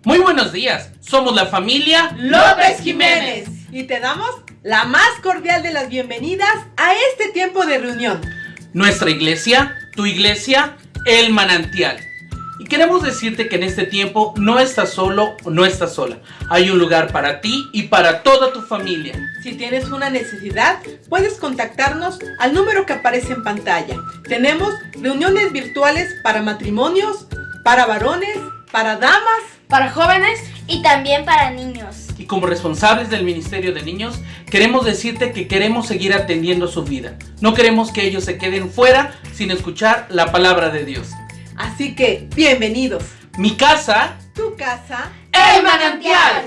Muy buenos días, somos la familia López Jiménez y te damos la más cordial de las bienvenidas a este tiempo de reunión. Nuestra iglesia, tu iglesia, el manantial. Y queremos decirte que en este tiempo no estás solo o no estás sola. Hay un lugar para ti y para toda tu familia. Si tienes una necesidad, puedes contactarnos al número que aparece en pantalla. Tenemos reuniones virtuales para matrimonios, para varones, para damas, para jóvenes y también para niños. Y como responsables del Ministerio de Niños, queremos decirte que queremos seguir atendiendo su vida. No queremos que ellos se queden fuera sin escuchar la palabra de Dios. Así que, bienvenidos. Mi casa, tu casa, el manantial.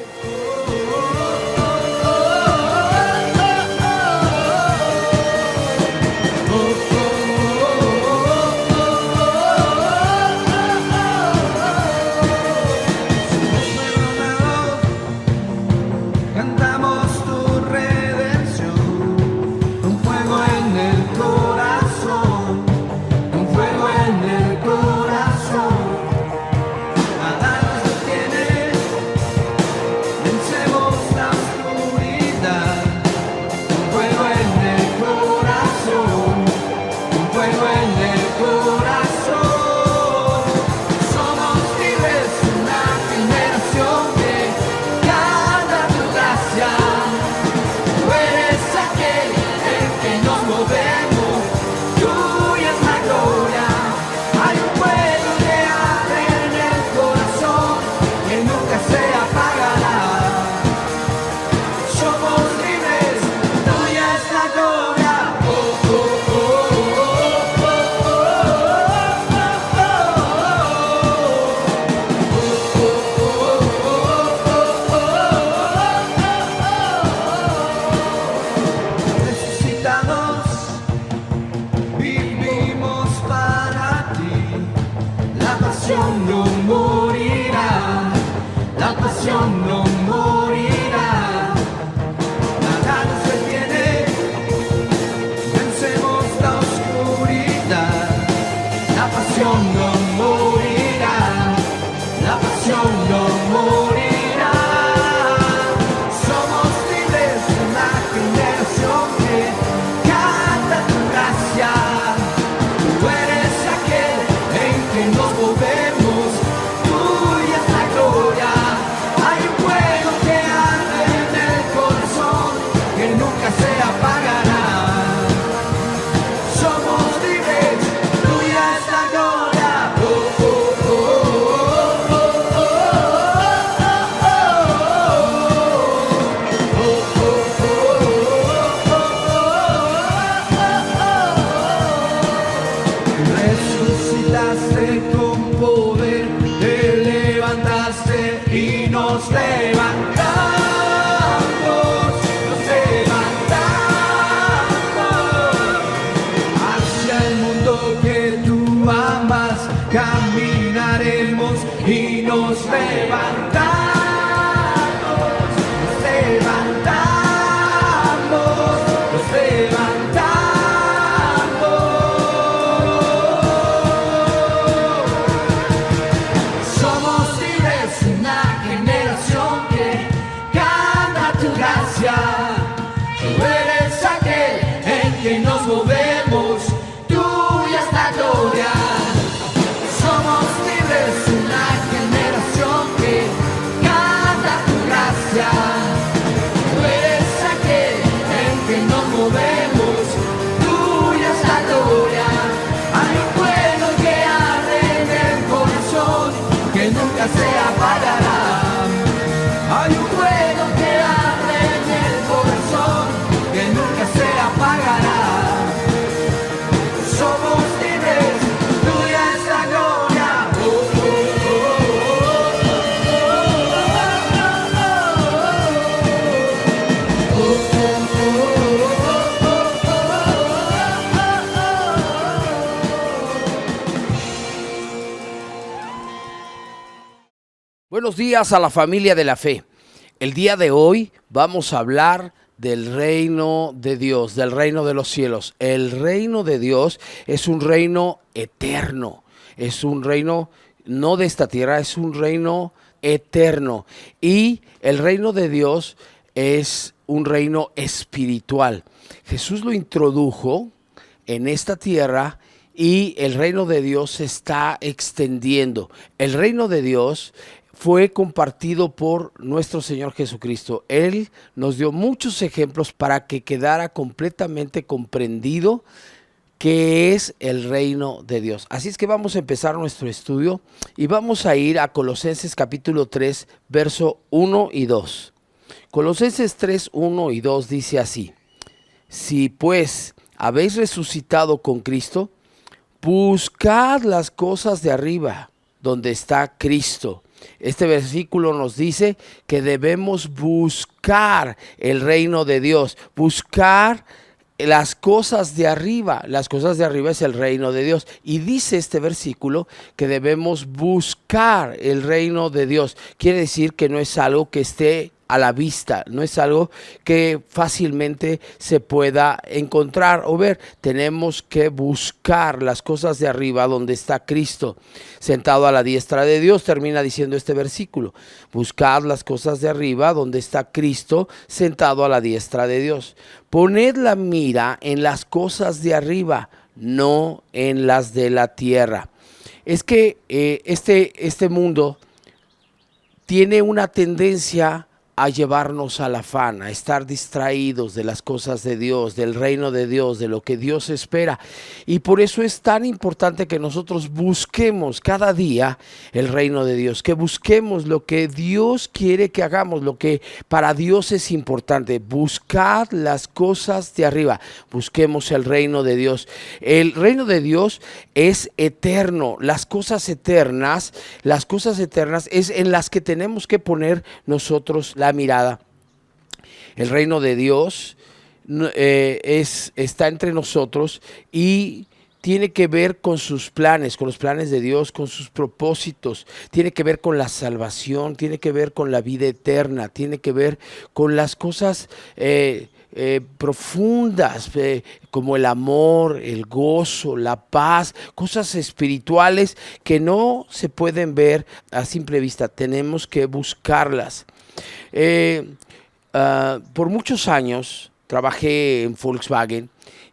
Buenos días a la familia de la fe. El día de hoy vamos a hablar del reino de Dios, del reino de los cielos. El reino de Dios es un reino eterno, es un reino no de esta tierra, es un reino eterno. Y el reino de Dios es un reino espiritual. Jesús lo introdujo en esta tierra y el reino de Dios se está extendiendo. El reino de Dios fue compartido por nuestro Señor Jesucristo. Él nos dio muchos ejemplos para que quedara completamente comprendido qué es el reino de Dios. Así es que vamos a empezar nuestro estudio y vamos a ir a Colosenses capítulo 3, verso 1 y 2. Colosenses 3, 1 y 2 dice así: si pues habéis resucitado con Cristo, buscad las cosas de arriba, donde está Cristo. Este versículo nos dice que debemos buscar el reino de Dios, buscar las cosas de arriba. Las cosas de arriba es el reino de Dios. Y dice este versículo que debemos buscar el reino de Dios. Quiere decir que no es algo que esté a la vista, no es algo que fácilmente se pueda encontrar o ver. Tenemos que buscar las cosas de arriba donde está Cristo sentado a la diestra de Dios. Termina diciendo este versículo: buscad las cosas de arriba donde está Cristo sentado a la diestra de Dios. Poned la mira en las cosas de arriba, no en las de la tierra. Es que este mundo tiene una tendencia a llevarnos al afán, a estar distraídos de las cosas de Dios, del reino de Dios, de lo que Dios espera. Y por eso es tan importante que nosotros busquemos cada día el reino de Dios, que busquemos lo que Dios quiere que hagamos, lo que para Dios es importante. Buscad las cosas de arriba, busquemos el reino de Dios. El reino de Dios es eterno. Las cosas eternas es en las que tenemos que poner nosotros la mirada. El reino de Dios está entre nosotros y tiene que ver con sus planes, con los planes de Dios, con sus propósitos. Tiene que ver con la salvación, tiene que ver con la vida eterna, tiene que ver con las cosas profundas, como el amor, el gozo, la paz, cosas espirituales que no se pueden ver a simple vista. Tenemos que buscarlas. Por muchos años trabajé en Volkswagen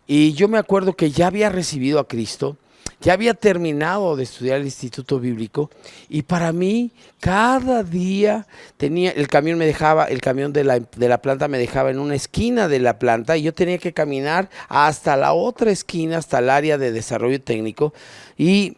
y yo me acuerdo que ya había recibido a Cristo, ya había terminado de estudiar el Instituto Bíblico y para mí cada día el camión de la planta me dejaba en una esquina de la planta y yo tenía que caminar hasta la otra esquina, hasta el área de desarrollo técnico, y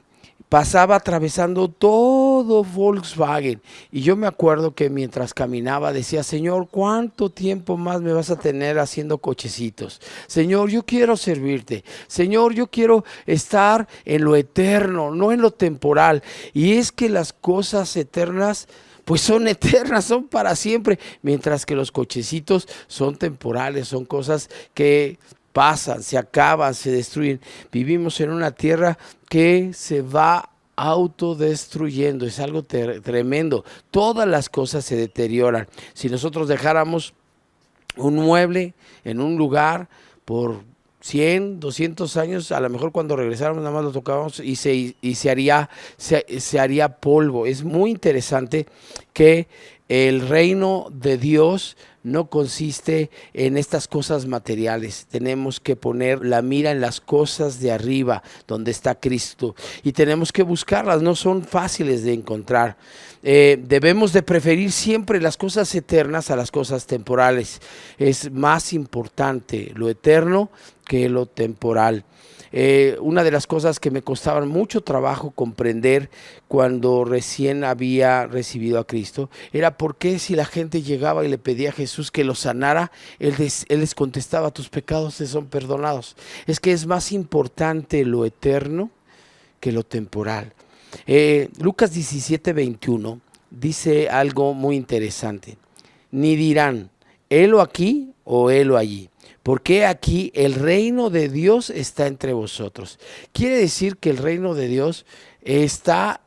pasaba atravesando todo Volkswagen. Y yo me acuerdo que mientras caminaba decía: Señor, ¿cuánto tiempo más me vas a tener haciendo cochecitos? Señor, yo quiero servirte. Señor, yo quiero estar en lo eterno, no en lo temporal. Y es que las cosas eternas pues son eternas, son para siempre, mientras que los cochecitos son temporales, son cosas que pasan, se acaban, se destruyen. Vivimos en una tierra que se va autodestruyendo, es algo tremendo. Todas las cosas se deterioran. Si nosotros dejáramos un mueble en un lugar por 100, 200 años, a lo mejor cuando regresáramos nada más lo tocábamos y se haría polvo. Es muy interesante que el reino de Dios no consiste en estas cosas materiales. Tenemos que poner la mira en las cosas de arriba, donde está Cristo, y tenemos que buscarlas. No son fáciles de encontrar. Debemos de preferir siempre las cosas eternas a las cosas temporales. Es más importante lo eterno que lo temporal. Una de las cosas que me costaban mucho trabajo comprender cuando recién había recibido a Cristo era por qué, si la gente llegaba y le pedía a Jesús que lo sanara, él les contestaba: tus pecados te son perdonados. Es que es más importante lo eterno que lo temporal. Lucas 17:21 dice algo muy interesante: ni dirán, helo aquí o helo allí, porque aquí el reino de Dios está entre vosotros. Quiere decir que el reino de Dios está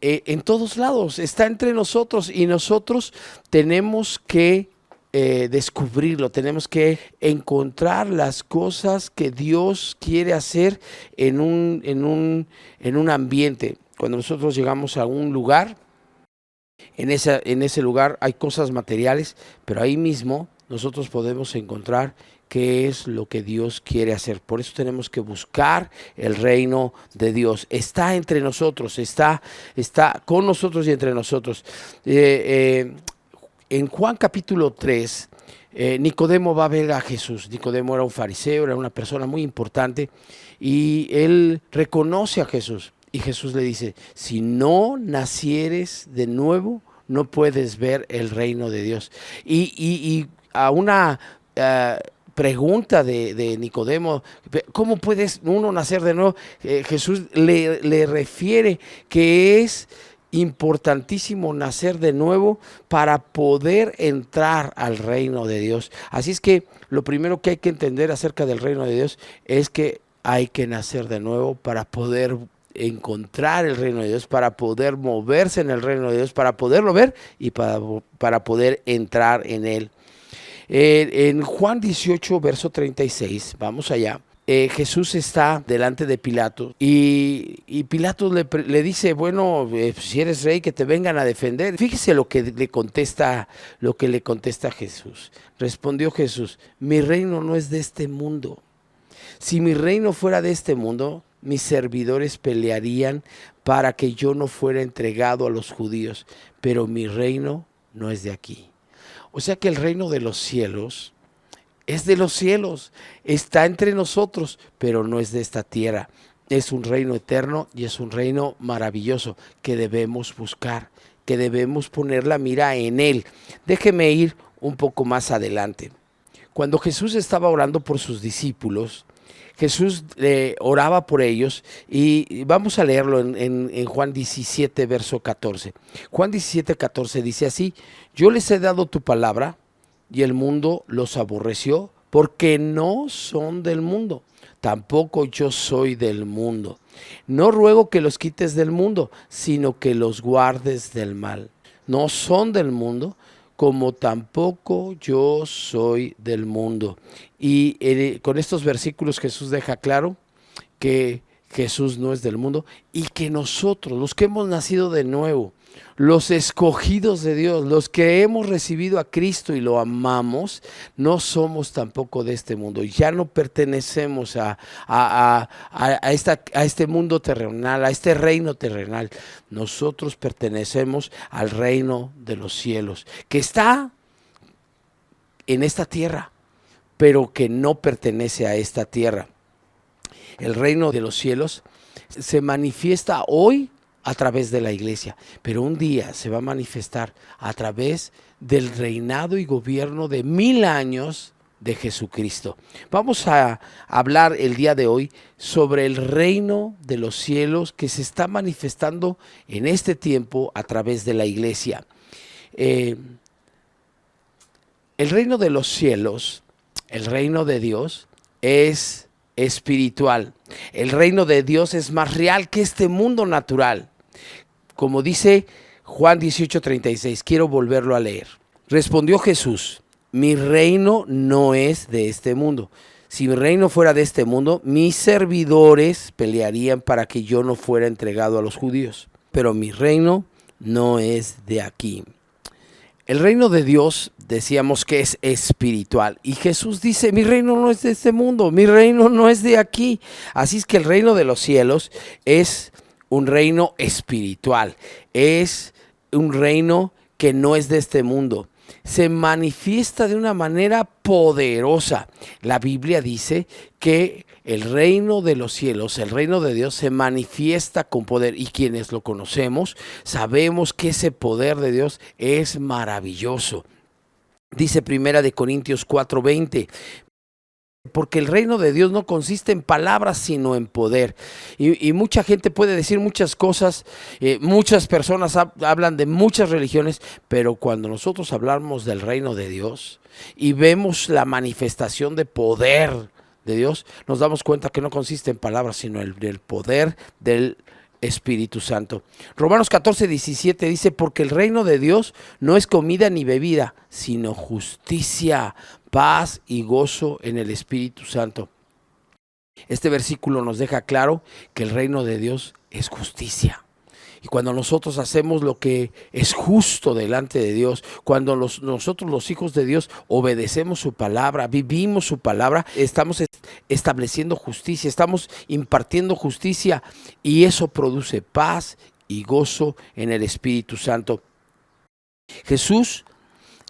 en todos lados, está entre nosotros, y nosotros tenemos que descubrirlo, tenemos que encontrar las cosas que Dios quiere hacer en un ambiente. Cuando nosotros llegamos a un lugar, en ese lugar hay cosas materiales, pero ahí mismo nosotros podemos encontrar qué es lo que Dios quiere hacer. Por eso tenemos que buscar el reino de Dios. Está entre nosotros, está con nosotros y entre nosotros. En Juan capítulo 3, Nicodemo va a ver a Jesús. Nicodemo era un fariseo, era una persona muy importante, y él reconoce a Jesús. Y Jesús le dice, si no nacieres de nuevo, no puedes ver el reino de Dios. Y a una pregunta de Nicodemo, ¿cómo puedes uno nacer de nuevo? Jesús le refiere que es importantísimo nacer de nuevo para poder entrar al reino de Dios. Así es que lo primero que hay que entender acerca del reino de Dios es que hay que nacer de nuevo para poder encontrar el reino de Dios, para poder moverse en el reino de Dios, para poderlo ver y para poder entrar en él. En Juan 18, verso 36, vamos allá. Jesús está delante de Pilato y Pilato le dice, bueno, si eres rey, que te vengan a defender. Fíjese lo que le contesta Jesús. Respondió Jesús, mi reino no es de este mundo. Si mi reino fuera de este mundo, mis servidores pelearían para que yo no fuera entregado a los judíos, pero mi reino no es de aquí. O sea que el reino de los cielos es de los cielos, está entre nosotros, pero no es de esta tierra. Es un reino eterno y es un reino maravilloso que debemos buscar, que debemos poner la mira en él. Déjeme ir un poco más adelante. Cuando Jesús estaba orando por sus discípulos, Jesús oraba por ellos y vamos a leerlo en Juan 17, verso 14. Juan 17, 14 dice así, yo les he dado tu palabra y el mundo los aborreció porque no son del mundo, tampoco yo soy del mundo. No ruego que los quites del mundo, sino que los guardes del mal. No son del mundo, como tampoco yo soy del mundo. Y con estos versículos Jesús deja claro que Jesús no es del mundo y que nosotros, los que hemos nacido de nuevo, los escogidos de Dios, los que hemos recibido a Cristo y lo amamos, no somos tampoco de este mundo. Ya no pertenecemos a este mundo terrenal, a este reino terrenal. Nosotros pertenecemos al reino de los cielos, que está en esta tierra, pero que no pertenece a esta tierra. El reino de los cielos se manifiesta hoy a través de la iglesia, pero un día se va a manifestar a través del reinado y gobierno de 1000 años de Jesucristo. Vamos a hablar el día de hoy sobre el reino de los cielos que se está manifestando en este tiempo a través de la iglesia. El reino de los cielos, el reino de Dios, es espiritual. El reino de Dios es más real que este mundo natural. Como dice Juan 18:36, quiero volverlo a leer. Respondió Jesús, mi reino no es de este mundo. Si mi reino fuera de este mundo, mis servidores pelearían para que yo no fuera entregado a los judíos. Pero mi reino no es de aquí. El reino de Dios, decíamos que es espiritual. Y Jesús dice, mi reino no es de este mundo, mi reino no es de aquí. Así es que el reino de los cielos es un reino espiritual. Es un reino que no es de este mundo. Se manifiesta de una manera poderosa. La Biblia dice que el reino de los cielos, el reino de Dios, se manifiesta con poder. Y quienes lo conocemos, sabemos que ese poder de Dios es maravilloso. Dice 1 Corintios 4:20. Porque el reino de Dios no consiste en palabras, sino en poder. Y mucha gente puede decir muchas cosas, muchas personas hablan de muchas religiones, pero cuando nosotros hablamos del reino de Dios y vemos la manifestación de poder de Dios, nos damos cuenta que no consiste en palabras, sino en el poder del Espíritu Santo. Romanos 14:17 dice, porque el reino de Dios no es comida ni bebida, sino justicia, paz y gozo en el Espíritu Santo. Este versículo nos deja claro que el reino de Dios es justicia. Y cuando nosotros hacemos lo que es justo delante de Dios, cuando nosotros los hijos de Dios obedecemos su palabra, vivimos su palabra, estamos estableciendo justicia, estamos impartiendo justicia, y eso produce paz y gozo en el Espíritu Santo. Jesús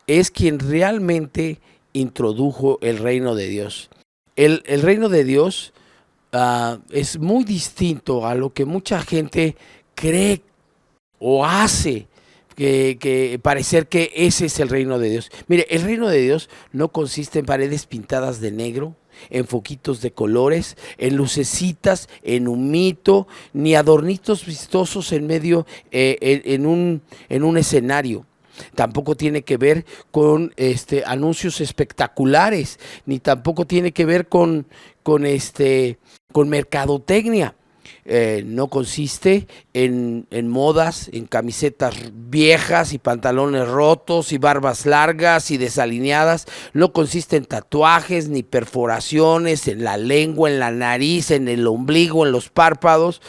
es quien realmente introdujo el reino de Dios. El reino de Dios es muy distinto a lo que mucha gente cree o hace, que parecer que ese es el reino de Dios. Mire, el reino de Dios no consiste en paredes pintadas de negro, en foquitos de colores, en lucecitas, en humito, ni adornitos vistosos en medio, en un escenario. Tampoco tiene que ver con anuncios espectaculares, ni tampoco tiene que ver con mercadotecnia. No consiste en modas, en camisetas viejas y pantalones rotos y barbas largas y desalineadas. No consiste en tatuajes ni perforaciones en la lengua, en la nariz, en el ombligo, en los párpados.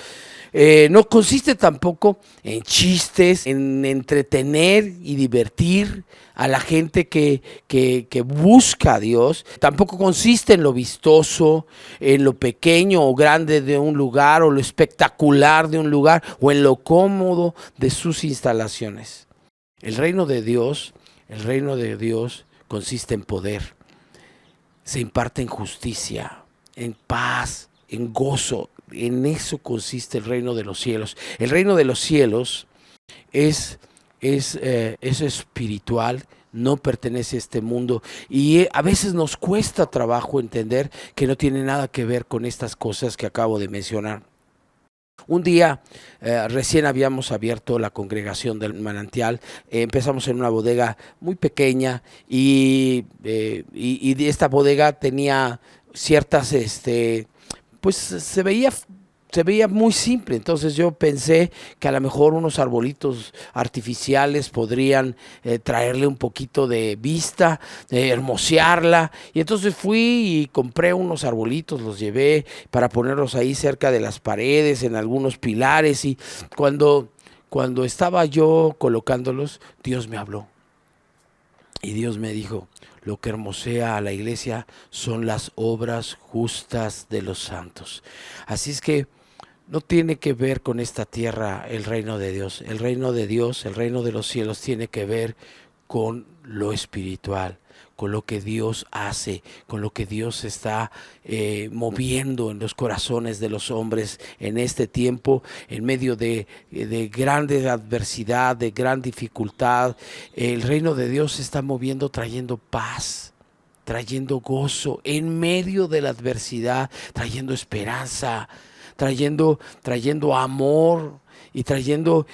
No consiste tampoco en chistes, en entretener y divertir a la gente que busca a Dios. Tampoco consiste en lo vistoso, en lo pequeño o grande de un lugar, o lo espectacular de un lugar, o en lo cómodo de sus instalaciones. El reino de Dios consiste en poder. Se imparte en justicia, en paz, en gozo. En eso consiste el reino de los cielos. El reino de los cielos es espiritual, no pertenece a este mundo, y a veces nos cuesta trabajo entender que no tiene nada que ver con estas cosas que acabo de mencionar. Un día, recién habíamos abierto la congregación del Manantial, empezamos en una bodega muy pequeña, y esta bodega tenía ciertas pues se veía muy simple. Entonces yo pensé que a lo mejor unos arbolitos artificiales podrían traerle un poquito de vista, hermosearla. Y entonces fui y compré unos arbolitos, los llevé para ponerlos ahí cerca de las paredes, en algunos pilares. Y cuando estaba yo colocándolos, Dios me habló. Y Dios me dijo: lo que hermosea a la iglesia son las obras justas de los santos. Así es que no tiene que ver con esta tierra el reino de Dios. El reino de Dios, el reino de los cielos, tiene que ver con lo espiritual, con lo que Dios hace, con lo que Dios está moviendo en los corazones de los hombres en este tiempo, en medio de grande adversidad, de gran dificultad. El reino de Dios se está moviendo, trayendo paz, trayendo gozo en medio de la adversidad, trayendo esperanza, trayendo amor y trayendo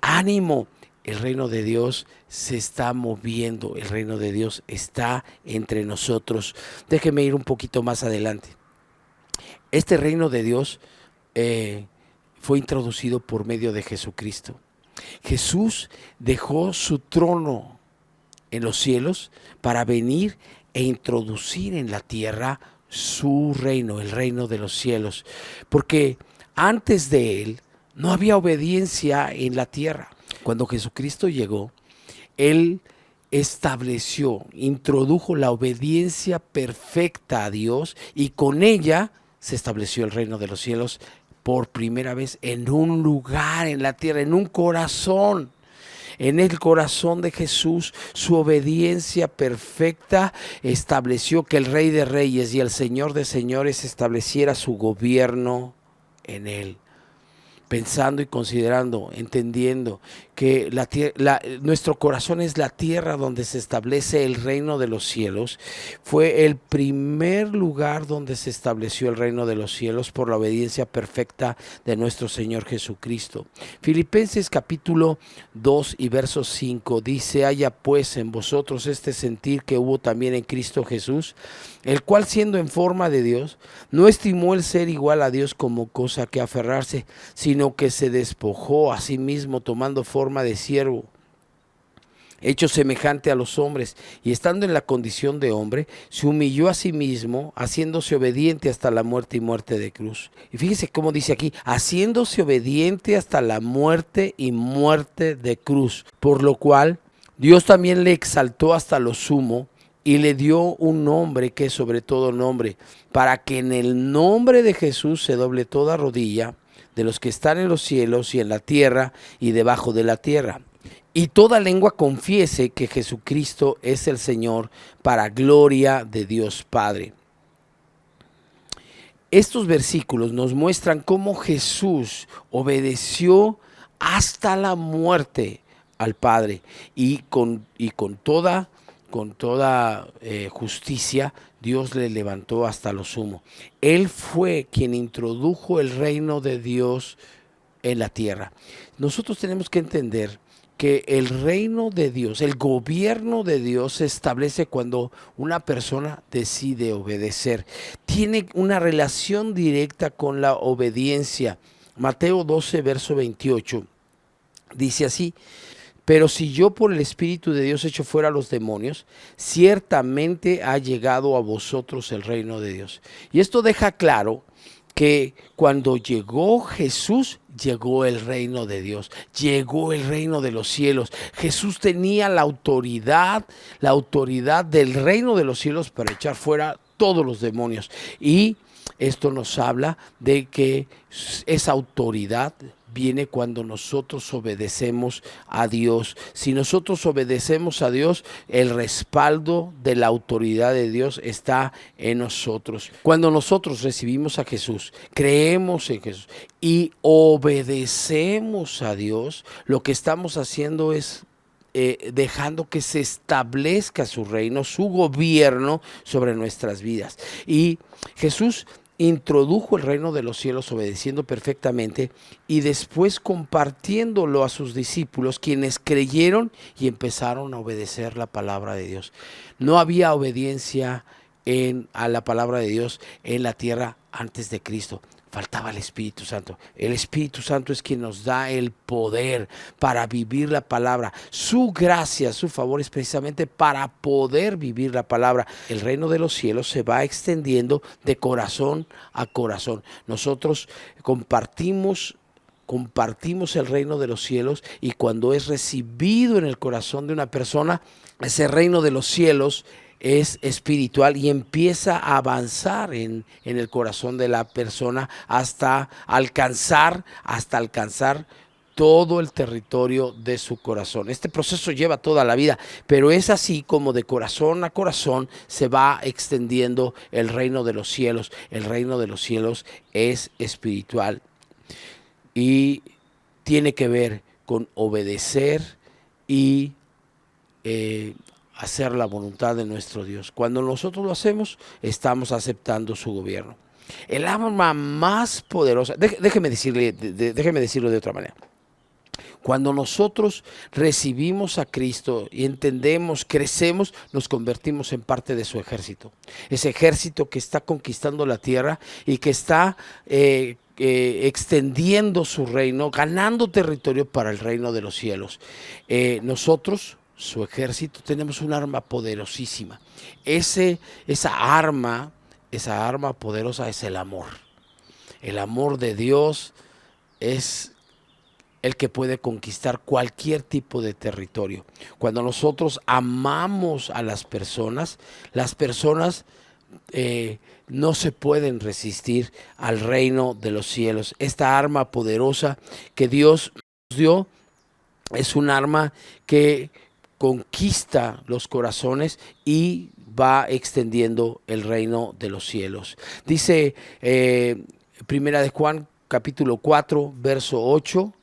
ánimo. El reino de Dios se está moviendo, el reino de Dios está entre nosotros. Déjeme ir un poquito más adelante. Este reino de Dios fue introducido por medio de Jesucristo. Jesús dejó su trono en los cielos para venir e introducir en la tierra su reino, el reino de los cielos. Porque antes de él no había obediencia en la tierra. Cuando Jesucristo llegó, Él estableció, introdujo la obediencia perfecta a Dios, y con ella se estableció el reino de los cielos por primera vez en un lugar en la tierra, en un corazón. En el corazón de Jesús, su obediencia perfecta estableció que el Rey de Reyes y el Señor de Señores estableciera su gobierno en Él. Pensando y considerando, entendiendo que nuestro corazón es la tierra donde se establece el reino de los cielos, fue el primer lugar donde se estableció el reino de los cielos por la obediencia perfecta de nuestro Señor Jesucristo. Filipenses capítulo 2 y verso 5 dice: haya pues en vosotros este sentir que hubo también en Cristo Jesús, el cual, siendo en forma de Dios, no estimó el ser igual a Dios como cosa que aferrarse, sino que se despojó a sí mismo, tomando forma de siervo, hecho semejante a los hombres, y estando en la condición de hombre, se humilló a sí mismo, haciéndose obediente hasta la muerte y muerte de cruz. Y fíjese cómo dice aquí, haciéndose obediente hasta la muerte y muerte de cruz, por lo cual Dios también le exaltó hasta lo sumo, y le dio un nombre que es sobre todo nombre, para que en el nombre de Jesús se doble toda rodilla de los que están en los cielos y en la tierra y debajo de la tierra, y toda lengua confiese que Jesucristo es el Señor, para gloria de Dios Padre. Estos versículos nos muestran cómo Jesús obedeció hasta la muerte al Padre, y con toda justicia Dios le levantó hasta lo sumo. Él fue quien introdujo el reino de Dios en la tierra. Nosotros tenemos que entender que el reino de Dios, el gobierno de Dios se establece cuando una persona decide obedecer. Tiene una relación directa con la obediencia. Mateo 12, verso 28, dice así: pero si yo por el Espíritu de Dios echo fuera a los demonios, ciertamente ha llegado a vosotros el reino de Dios. Y esto deja claro que cuando llegó Jesús, llegó el reino de Dios, llegó el reino de los cielos. Jesús tenía la autoridad del reino de los cielos para echar fuera todos los demonios. Y esto nos habla de que esa autoridad viene cuando nosotros obedecemos a Dios. Si nosotros obedecemos a Dios, el respaldo de la autoridad de Dios está en nosotros. Cuando nosotros recibimos a Jesús, creemos en Jesús y obedecemos a Dios, lo que estamos haciendo es dejando que se establezca su reino, su gobierno sobre nuestras vidas. Y Jesús introdujo el reino de los cielos obedeciendo perfectamente y después compartiéndolo a sus discípulos, quienes creyeron y empezaron a obedecer la palabra de Dios. No había obediencia a la palabra de Dios en la tierra antes de Cristo. Faltaba el Espíritu Santo. El Espíritu Santo es quien nos da el poder para vivir la palabra. Su gracia, su favor es precisamente para poder vivir la palabra. El reino de los cielos se va extendiendo de corazón a corazón. Nosotros compartimos el reino de los cielos, y cuando es recibido en el corazón de una persona, ese reino de los cielos es espiritual y empieza a avanzar en el corazón de la persona hasta alcanzar todo el territorio de su corazón. Este proceso lleva toda la vida, pero es así como de corazón a corazón se va extendiendo el reino de los cielos. El reino de los cielos es espiritual y tiene que ver con obedecer y hacer la voluntad de nuestro Dios. Cuando nosotros lo hacemos, estamos aceptando su gobierno. El arma más poderosa, déjeme decirlo de otra manera. Cuando nosotros recibimos a Cristo y entendemos, crecemos, nos convertimos en parte de su ejército. Ese ejército que está conquistando la tierra y que está extendiendo su reino, ganando territorio para el reino de los cielos. Nosotros, su ejército, tenemos un arma poderosísima. Esa arma poderosa es el amor. El amor de Dios es el que puede conquistar cualquier tipo de territorio. Cuando nosotros amamos a las personas no se pueden resistir al reino de los cielos. Esta arma poderosa que Dios nos dio es un arma que conquista los corazones y va extendiendo el reino de los cielos. Dice Primera de Juan, capítulo 4, verso 8,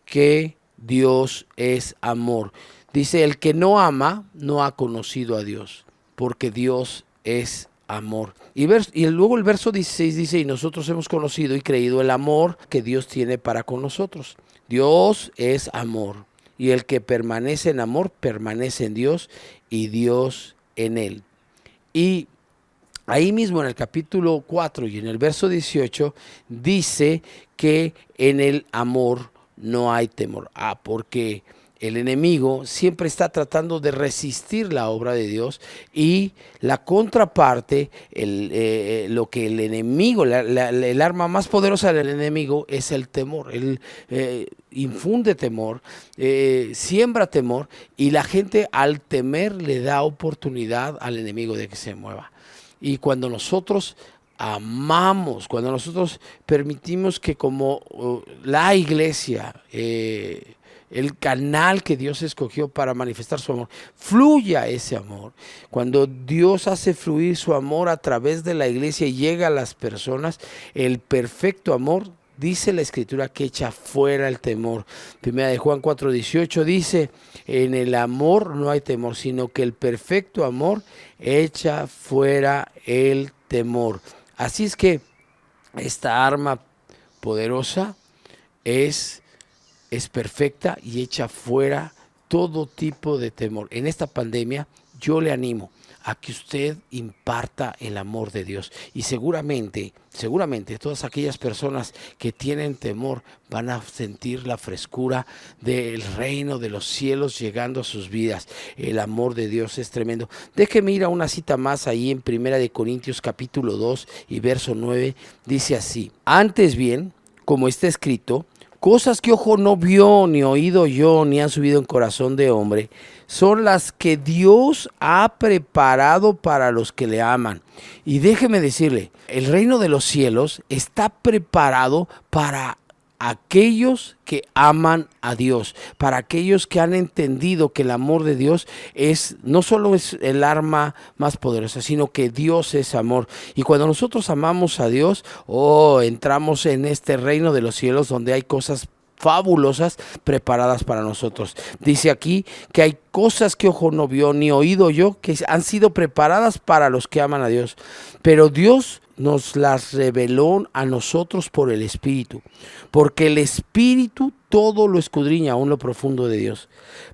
que Dios es amor. Dice: el que no ama no ha conocido a Dios, porque Dios es amor. Y luego el verso 16 dice: y nosotros hemos conocido y creído el amor que Dios tiene para con nosotros. Dios es amor. Y el que permanece en amor, permanece en Dios y Dios en él. Y ahí mismo en el capítulo 4 y en el verso 18 dice que en el amor no hay temor. Porque el enemigo siempre está tratando de resistir la obra de Dios, y la contraparte, lo que el enemigo, el arma más poderosa del enemigo es el temor. Él infunde temor, siembra temor, y la gente al temer le da oportunidad al enemigo de que se mueva. Y cuando nosotros amamos, cuando nosotros permitimos que como la iglesia, el canal que Dios escogió para manifestar su amor, fluya ese amor. Cuando Dios hace fluir su amor a través de la iglesia y llega a las personas, el perfecto amor, dice la Escritura, que echa fuera el temor. Primera de Juan 4:18 dice, en el amor no hay temor, sino que el perfecto amor echa fuera el temor. Así es que esta arma poderosa es perfecta y echa fuera todo tipo de temor. En esta pandemia yo le animo a que usted imparta el amor de Dios, y seguramente todas aquellas personas que tienen temor van a sentir la frescura del reino de los cielos llegando a sus vidas. El amor de Dios es tremendo. Déjeme ir a una cita más ahí en 1 Corintios capítulo 2 y verso 9, dice así: antes bien, como está escrito, cosas que ojo no vio, ni oído yo, ni han subido en corazón de hombre, son las que Dios ha preparado para los que le aman. Y déjeme decirle, el reino de los cielos está preparado para aquellos que aman a Dios, para aquellos que han entendido que el amor de Dios no solo es el arma más poderosa, sino que Dios es amor. Y cuando nosotros amamos a Dios, entramos en este reino de los cielos donde hay cosas fabulosas preparadas para nosotros. Dice aquí que hay cosas que ojo no vio ni oído yo, que han sido preparadas para los que aman a Dios, pero Dios nos las reveló a nosotros por el Espíritu, porque el Espíritu todo lo escudriña, aún lo profundo de Dios.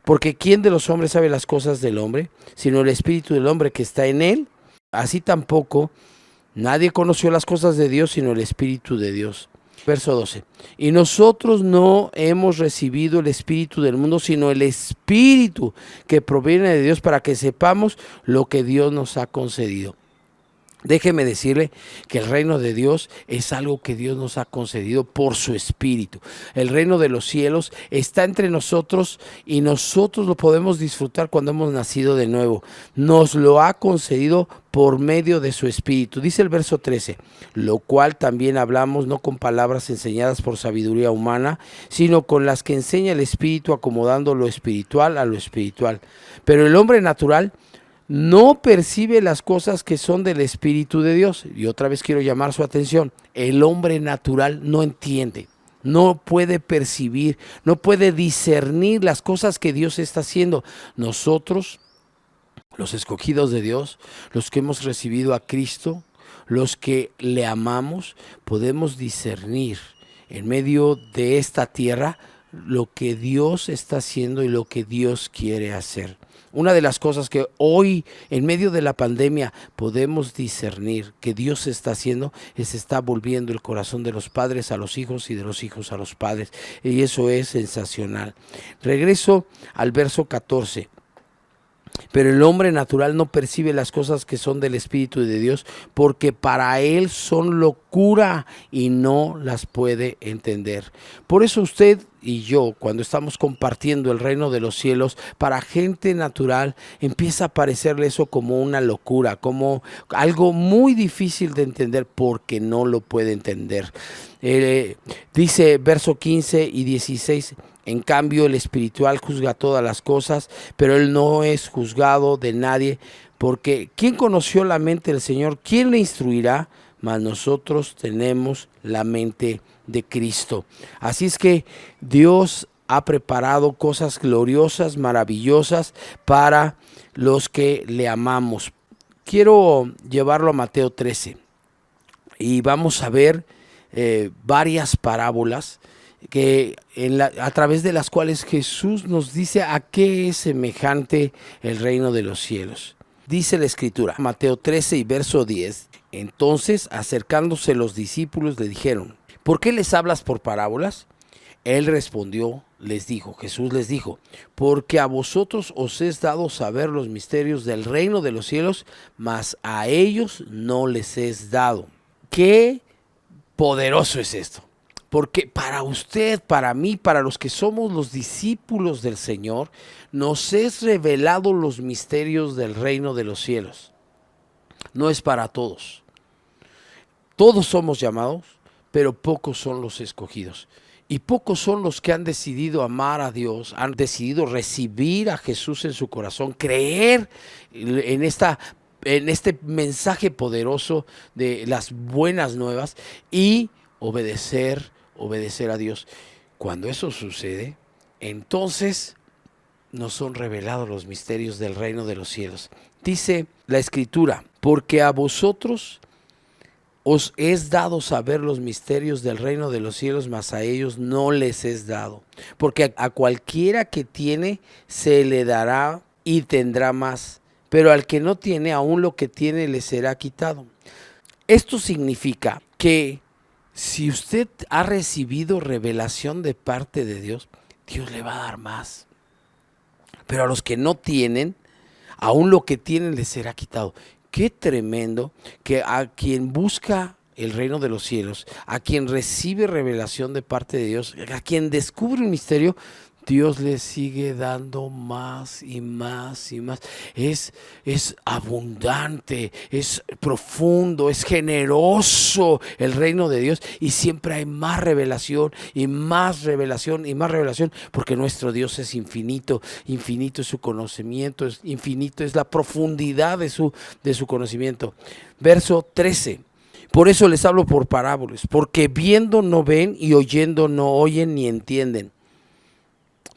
Porque ¿quién de los hombres sabe las cosas del hombre, sino el Espíritu del hombre que está en él? Así tampoco nadie conoció las cosas de Dios, sino el Espíritu de Dios. Verso 12. Y nosotros no hemos recibido el espíritu del mundo, sino el Espíritu que proviene de Dios, para que sepamos lo que Dios nos ha concedido. Déjeme decirle que el reino de Dios es algo que Dios nos ha concedido por su Espíritu. El reino de los cielos está entre nosotros y nosotros lo podemos disfrutar cuando hemos nacido de nuevo. Nos lo ha concedido por medio de su Espíritu. Dice el verso 13, lo cual también hablamos no con palabras enseñadas por sabiduría humana, sino con las que enseña el Espíritu, acomodando lo espiritual a lo espiritual. Pero el hombre natural no percibe las cosas que son del Espíritu de Dios. Y otra vez quiero llamar su atención. El hombre natural no entiende, no puede percibir, no puede discernir las cosas que Dios está haciendo. Nosotros, los escogidos de Dios, los que hemos recibido a Cristo, los que le amamos, podemos discernir en medio de esta tierra lo que Dios está haciendo y lo que Dios quiere hacer. Una de las cosas que hoy, en medio de la pandemia, podemos discernir que Dios está haciendo, está volviendo el corazón de los padres a los hijos y de los hijos a los padres. Y eso es sensacional. Regreso al verso 14. Pero el hombre natural no percibe las cosas que son del Espíritu de Dios, porque para él son locura y no las puede entender. Por eso usted y yo, cuando estamos compartiendo el reino de los cielos, para gente natural empieza a parecerle eso como una locura, como algo muy difícil de entender, porque no lo puede entender. Dice verso 15 y 16, en cambio el espiritual juzga todas las cosas, pero él no es juzgado de nadie, porque ¿quién conoció la mente del Señor? ¿Quién le instruirá? Mas nosotros tenemos la mente de Cristo. Así es que Dios ha preparado cosas gloriosas, maravillosas para los que le amamos. Quiero llevarlo a Mateo 13 y vamos a ver varias parábolas que a través de las cuales Jesús nos dice a qué es semejante el reino de los cielos. Dice la Escritura, Mateo 13 y verso 10, entonces acercándose los discípulos le dijeron, ¿por qué les hablas por parábolas? Él respondió, Jesús les dijo, porque a vosotros os es dado saber los misterios del reino de los cielos, mas a ellos no les es dado. Qué poderoso es esto. Porque para usted, para mí, para los que somos los discípulos del Señor, nos es revelado los misterios del reino de los cielos. No es para todos. Todos somos llamados, pero pocos son los escogidos. Y pocos son los que han decidido amar a Dios, han decidido recibir a Jesús en su corazón, creer en este mensaje poderoso de las buenas nuevas y obedecer a Dios. Cuando eso sucede, entonces nos son revelados los misterios del reino de los cielos. Dice la Escritura, porque a vosotros os es dado saber los misterios del reino de los cielos, mas a ellos no les es dado. Porque a cualquiera que tiene se le dará y tendrá más, pero al que no tiene, aún lo que tiene le será quitado. Esto significa que si usted ha recibido revelación de parte de Dios, Dios le va a dar más. Pero a los que no tienen, aún lo que tienen les será quitado. Qué tremendo que a quien busca el reino de los cielos, a quien recibe revelación de parte de Dios, a quien descubre un misterio, Dios le sigue dando más y más y más. Es abundante, es profundo, es generoso el reino de Dios y siempre hay más revelación y más revelación y más revelación, porque nuestro Dios es infinito, infinito es su conocimiento, es infinito, es la profundidad de su conocimiento. Verso 13. Por eso les hablo por parábolas, porque viendo no ven y oyendo no oyen ni entienden.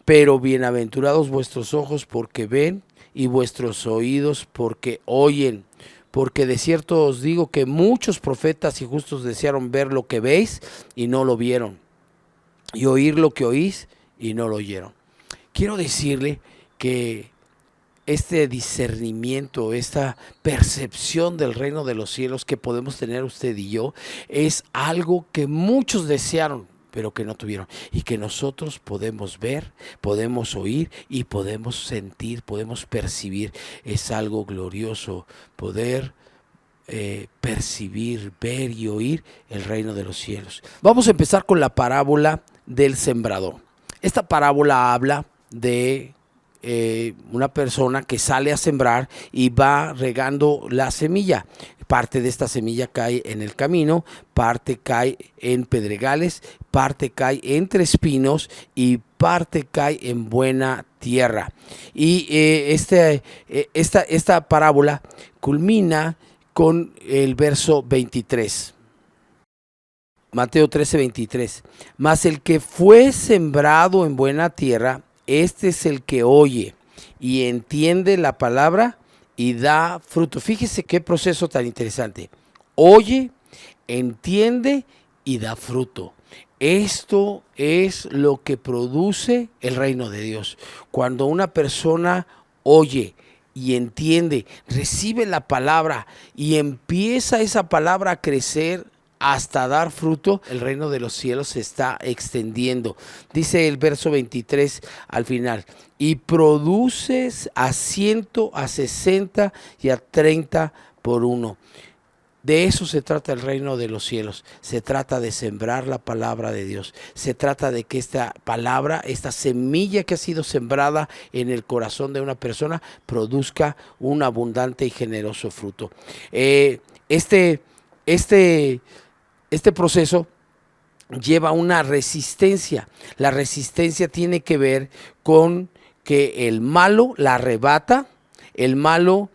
Pero bienaventurados vuestros ojos porque ven y vuestros oídos porque oyen. Porque de cierto os digo que muchos profetas y justos desearon ver lo que veis y no lo vieron, y oír lo que oís y no lo oyeron. Quiero decirle que este discernimiento, esta percepción del reino de los cielos que podemos tener usted y yo, es algo que muchos desearon, pero que no tuvieron, y que nosotros podemos ver, podemos oír y podemos sentir, podemos percibir. Es algo glorioso poder percibir, ver y oír el reino de los cielos. Vamos a empezar con la parábola del sembrador. Esta parábola habla de una persona que sale a sembrar y va regando la semilla. Parte de esta semilla cae en el camino, parte cae en pedregales, parte cae entre espinos y parte cae en buena tierra. Y esta parábola culmina con el verso 23. Mateo 13:23. Mas el que fue sembrado en buena tierra, este es el que oye y entiende la palabra y da fruto. Fíjese qué proceso tan interesante. Oye, entiende y da fruto. Esto es lo que produce el reino de Dios. Cuando una persona oye y entiende, recibe la palabra y empieza esa palabra a crecer hasta dar fruto, el reino de los cielos se está extendiendo. Dice el verso 23 al final, y produces a 100, a 60 y a 30 por uno. De eso se trata el reino de los cielos. Se trata de sembrar la palabra de Dios. Se trata de que esta palabra, esta semilla que ha sido sembrada en el corazón de una persona, produzca un abundante y generoso fruto. Este proceso lleva una resistencia. La resistencia tiene que ver con que el malo la arrebata, el malo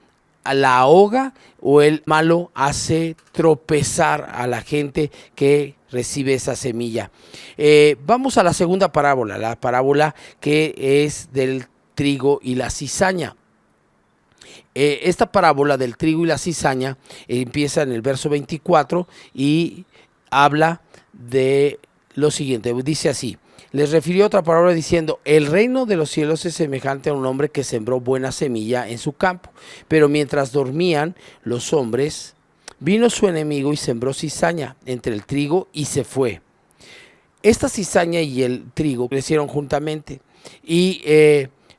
la ahoga o el malo hace tropezar a la gente que recibe esa semilla. Vamos a la segunda parábola, la parábola que es del trigo y la cizaña. Esta parábola del trigo y la cizaña empieza en el verso 24 y habla de lo siguiente. Dice así: les refirió otra parábola diciendo, el reino de los cielos es semejante a un hombre que sembró buena semilla en su campo, pero mientras dormían los hombres, vino su enemigo y sembró cizaña entre el trigo y se fue. esta cizaña y el trigo crecieron juntamente y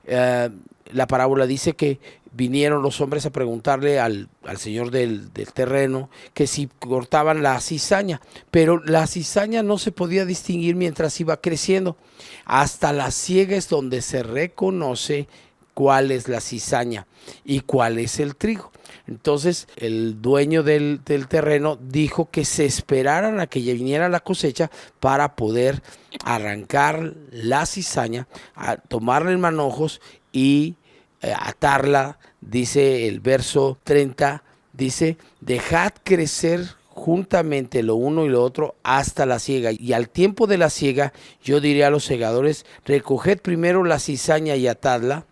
la parábola dice que vinieron los hombres a preguntarle al señor del terreno que si cortaban la cizaña, pero la cizaña no se podía distinguir mientras iba creciendo. Hasta la siega es donde se reconoce cuál es la cizaña y cuál es el trigo. Entonces el dueño del terreno dijo que se esperaran a que ya viniera la cosecha para poder arrancar la cizaña, a tomarla en manojos y atarla. Dice el verso 30, dice: dejad crecer juntamente lo uno y lo otro hasta la siega, y al tiempo de la siega yo diré a los segadores: recoged primero la cizaña y atadla.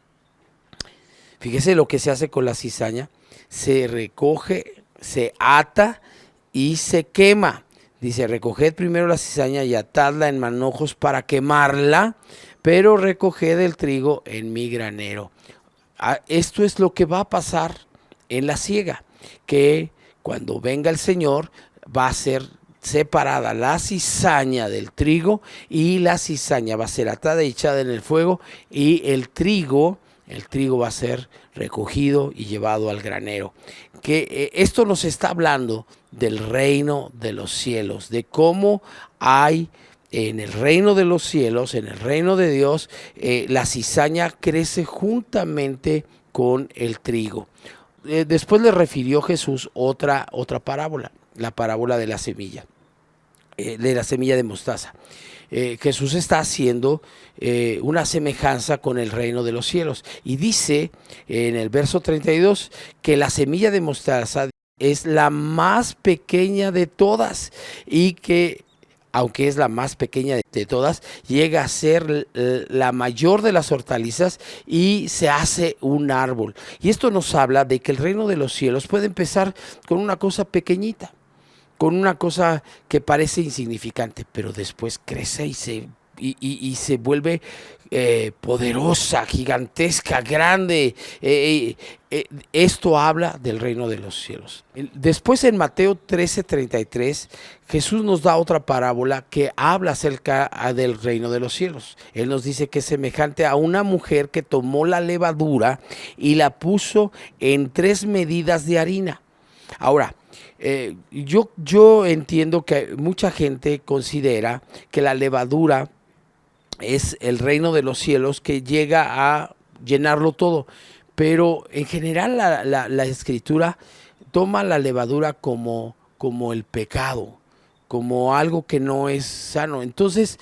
Fíjese lo que se hace con la cizaña: se recoge, se ata y se quema. Dice: recoged primero la cizaña y atadla en manojos para quemarla, pero recoged el trigo en mi granero. Esto es lo que va a pasar en la siega, que cuando venga el Señor va a ser separada la cizaña del trigo, y la cizaña va a ser atada y echada en el fuego, y el trigo va a ser recogido y llevado al granero. Que esto nos está hablando del reino de los cielos, de cómo hay en el reino de los cielos, en el reino de Dios, la cizaña crece juntamente con el trigo. Después le refirió Jesús otra parábola, la parábola de la semilla de mostaza. Jesús está haciendo una semejanza con el reino de los cielos, y dice en el verso 32 que la semilla de mostaza es la más pequeña de todas, y que aunque es la más pequeña de todas, llega a ser la mayor de las hortalizas y se hace un árbol. Y esto nos habla de que el reino de los cielos puede empezar con una cosa pequeñita, con una cosa que parece insignificante, pero después crece y se vuelve poderosa, gigantesca, grande. Esto habla del reino de los cielos. Después, en Mateo 13:33, Jesús nos da otra parábola que habla acerca del reino de los cielos. Él nos dice que es semejante a una mujer que tomó la levadura y la puso en 3 medidas de harina. Ahora, yo entiendo que mucha gente considera que la levadura es el reino de los cielos, que llega a llenarlo todo, pero en general la escritura toma la levadura como el pecado, como algo que no es sano. Entonces,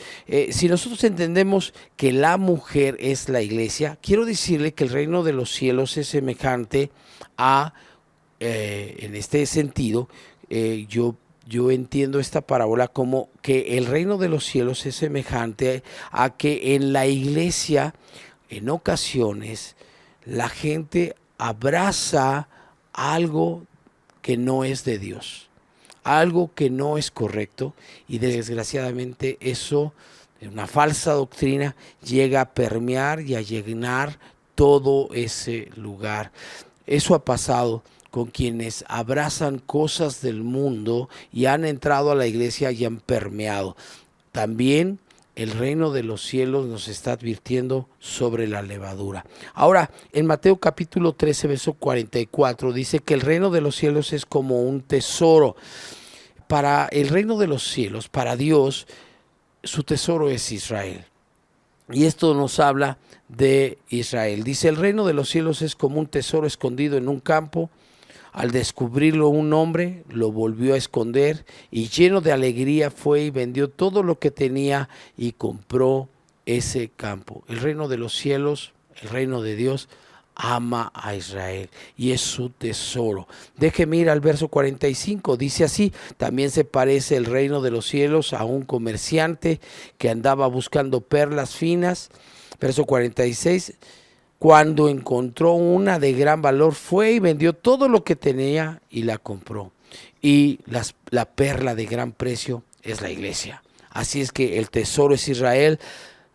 si nosotros entendemos que la mujer es la iglesia, quiero decirle que el reino de los cielos es semejante a, en este sentido, yo entiendo esta parábola como que el reino de los cielos es semejante a que en la iglesia, en ocasiones, la gente abraza algo que no es de Dios, algo que no es correcto, y desgraciadamente eso, una falsa doctrina, llega a permear y a llenar todo ese lugar. Eso ha pasado con quienes abrazan cosas del mundo y han entrado a la iglesia y han permeado. También el reino de los cielos nos está advirtiendo sobre la levadura. Ahora, en Mateo capítulo 13, verso 44, dice que el reino de los cielos es como un tesoro. Para el reino de los cielos, para Dios, su tesoro es Israel. Y esto nos habla de Israel. Dice: el reino de los cielos es como un tesoro escondido en un campo. Al descubrirlo un hombre, lo volvió a esconder, y lleno de alegría fue y vendió todo lo que tenía y compró ese campo. El reino de los cielos, el reino de Dios, ama a Israel y es su tesoro. Déjeme ir al verso 45, dice así: también se parece el reino de los cielos a un comerciante que andaba buscando perlas finas. Verso 46, cuando encontró una de gran valor, fue y vendió todo lo que tenía y la compró. Y la perla de gran precio es la iglesia. Así es que el tesoro es Israel,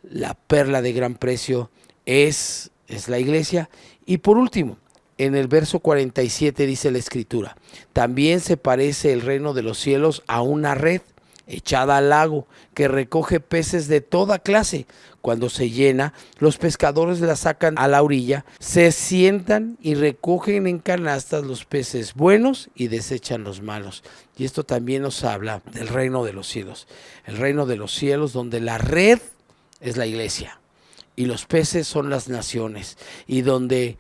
la perla de gran precio es la iglesia. Y por último, en el verso 47 dice la escritura: también se parece el reino de los cielos a una red echada al lago, que recoge peces de toda clase. Cuando se llena, los pescadores la sacan a la orilla, se sientan y recogen en canastas los peces buenos y desechan los malos. Y esto también nos habla del reino de los cielos. El reino de los cielos, donde la red es la iglesia y los peces son las naciones, y donde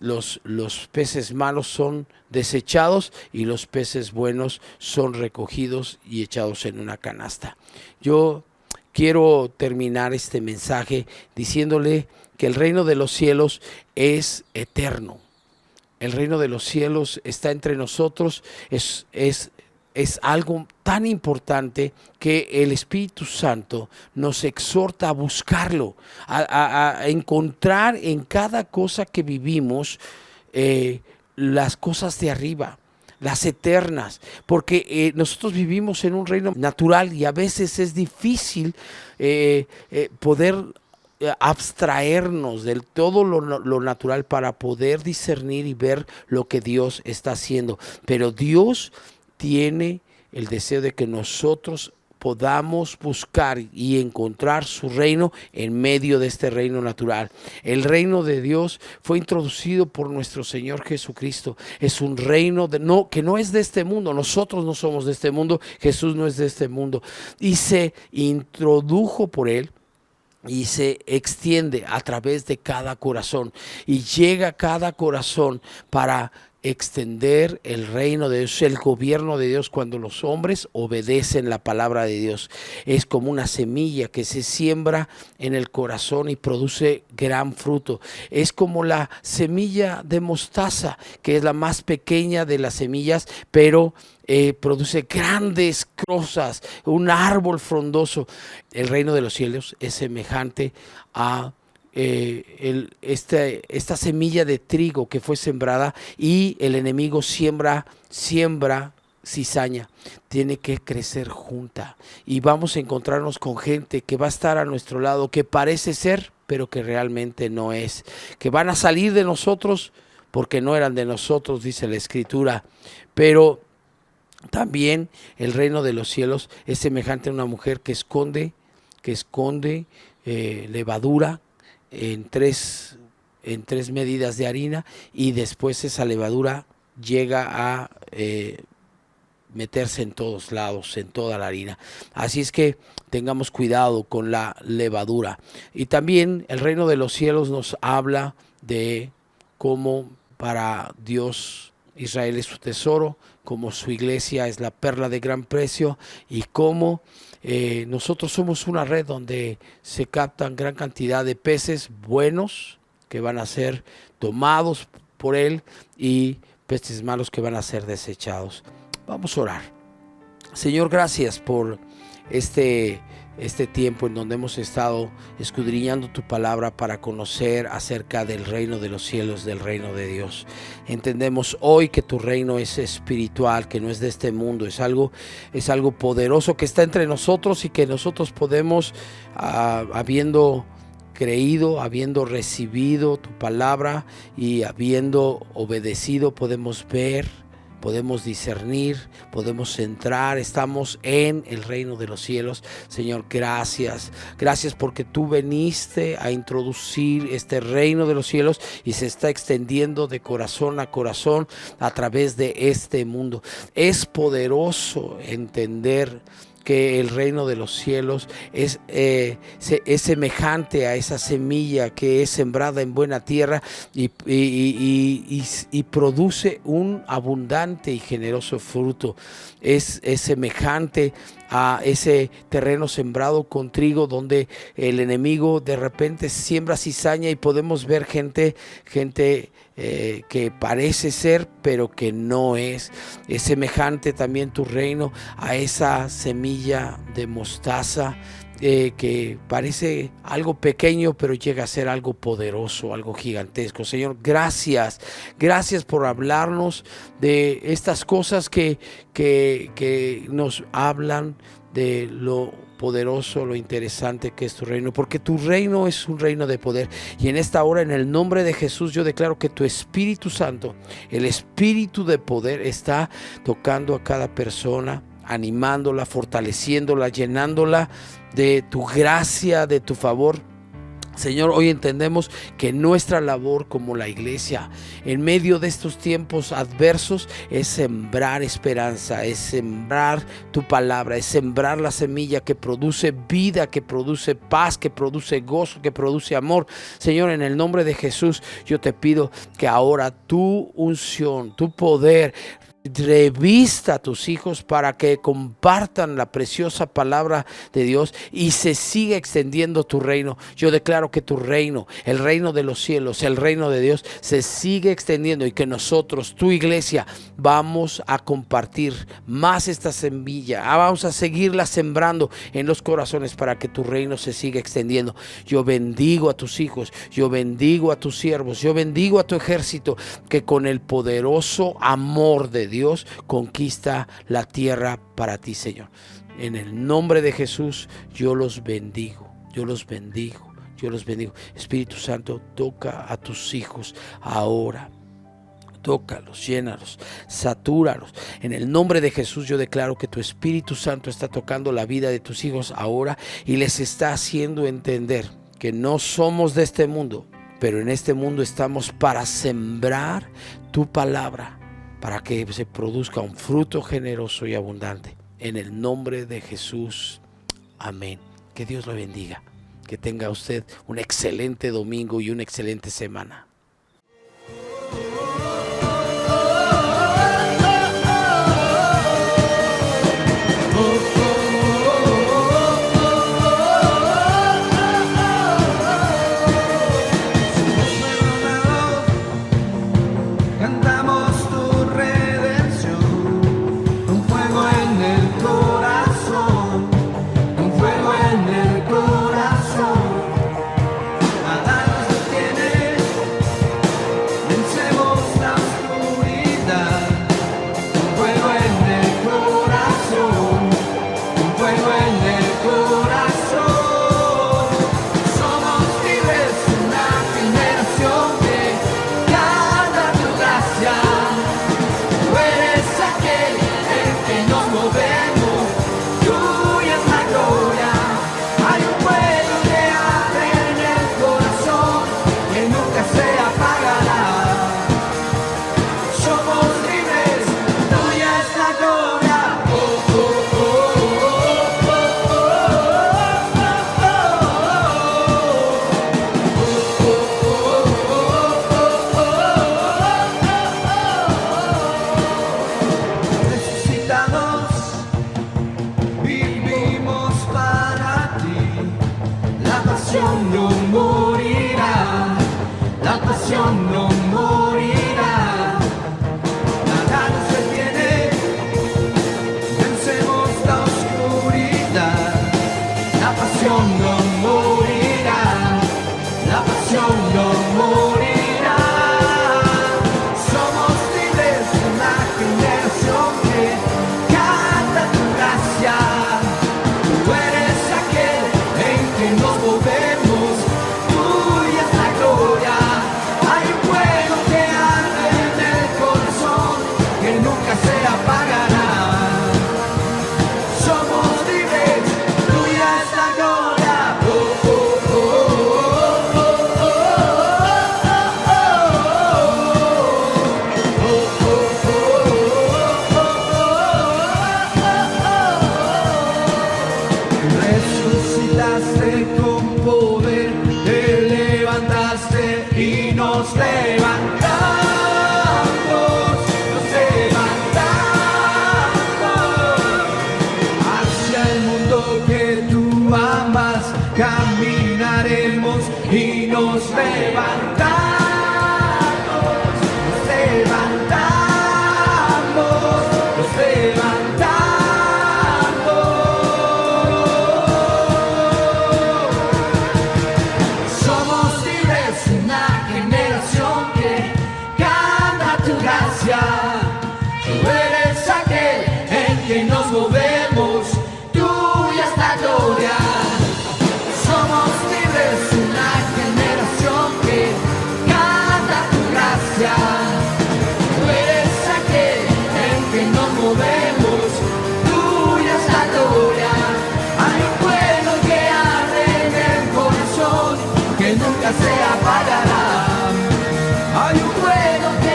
los peces malos son desechados y los peces buenos son recogidos y echados en una canasta. Yo quiero terminar este mensaje diciéndole que el reino de los cielos es eterno. El reino de los cielos está entre nosotros, es algo tan importante que el Espíritu Santo nos exhorta a buscarlo, a encontrar en cada cosa que vivimos las cosas de arriba, las eternas, porque nosotros vivimos en un reino natural y a veces es difícil poder abstraernos de todo lo natural para poder discernir y ver lo que Dios está haciendo. Pero Dios tiene el deseo de que nosotros podamos buscar y encontrar su reino en medio de este reino natural. El reino de Dios fue introducido por nuestro Señor Jesucristo. Es un reino que no es de este mundo. Nosotros no somos de este mundo. Jesús no es de este mundo. Y se introdujo por Él y se extiende a través de cada corazón. Y llega a cada corazón para extender el reino de Dios, el gobierno de Dios, cuando los hombres obedecen la palabra de Dios. Es como una semilla que se siembra en el corazón y produce gran fruto. Es como la semilla de mostaza, que es la más pequeña de las semillas, pero produce grandes cosas, un árbol frondoso. El reino de los cielos es semejante a esta semilla de trigo que fue sembrada, y el enemigo siembra cizaña. Tiene que crecer junta, y vamos a encontrarnos con gente que va a estar a nuestro lado, que parece ser, pero que realmente no es, que van a salir de nosotros porque no eran de nosotros, dice la Escritura. Pero también el reino de los cielos es semejante a una mujer que esconde levadura en tres medidas de harina, y después esa levadura llega a meterse en todos lados, en toda la harina. Así es que tengamos cuidado con la levadura. Y también el reino de los cielos nos habla de cómo para Dios Israel es su tesoro, como su iglesia es la perla de gran precio, y cómo nosotros somos una red donde se captan gran cantidad de peces buenos que van a ser tomados por Él, y peces malos que van a ser desechados. Vamos a orar. Señor, gracias por este tiempo en donde hemos estado escudriñando tu palabra para conocer acerca del reino de los cielos, del reino de Dios. Entendemos hoy que tu reino es espiritual, que no es de este mundo, es algo poderoso que está entre nosotros, y que nosotros podemos, habiendo creído, habiendo recibido tu palabra y habiendo obedecido, podemos ver, podemos discernir, podemos entrar, estamos en el reino de los cielos. Señor, gracias porque tú veniste a introducir este reino de los cielos, y se está extendiendo de corazón a corazón a través de este mundo. Es poderoso entender que el reino de los cielos es semejante a esa semilla que es sembrada en buena tierra y produce un abundante y generoso fruto. Es semejante a ese terreno sembrado con trigo, donde el enemigo de repente siembra cizaña, y podemos ver gente que parece ser, pero que no es. Es semejante también tu reino a esa semilla de mostaza, que parece algo pequeño, pero llega a ser algo poderoso, algo gigantesco. Señor, gracias por hablarnos de estas cosas que nos hablan de lo poderoso, lo interesante que es tu reino, porque tu reino es un reino de poder. Y en esta hora, en el nombre de Jesús, yo declaro que tu Espíritu Santo, el Espíritu de poder, está tocando a cada persona, animándola, fortaleciéndola, llenándola de tu gracia, de tu favor. Señor, hoy entendemos que nuestra labor como la iglesia en medio de estos tiempos adversos es sembrar esperanza, es sembrar tu palabra, es sembrar la semilla que produce vida, que produce paz, que produce gozo, que produce amor. Señor, en el nombre de Jesús, yo te pido que ahora tu unción, tu poder revista a tus hijos para que compartan la preciosa palabra de Dios y se siga extendiendo tu reino. Yo declaro que tu reino, el reino de los cielos, el reino de Dios se sigue extendiendo y que nosotros, tu iglesia, vamos a compartir más esta semilla. Vamos a seguirla sembrando en los corazones para que tu reino se siga extendiendo. Yo bendigo a tus hijos, yo bendigo a tus siervos, yo bendigo a tu ejército que con el poderoso amor de Dios conquista la tierra para ti, Señor. En el nombre de Jesús yo los bendigo, yo los bendigo, yo los bendigo. Espíritu Santo, toca a tus hijos ahora. Tócalos, llénalos, satúralos. En el nombre de Jesús yo declaro que tu Espíritu Santo está tocando la vida de tus hijos ahora y les está haciendo entender que no somos de este mundo, pero en este mundo estamos para sembrar tu palabra, para que se produzca un fruto generoso y abundante. En el nombre de Jesús, amén. Que Dios lo bendiga. Que tenga usted un excelente domingo y una excelente semana. Somos libres, una generación que brillará. Hay un fuego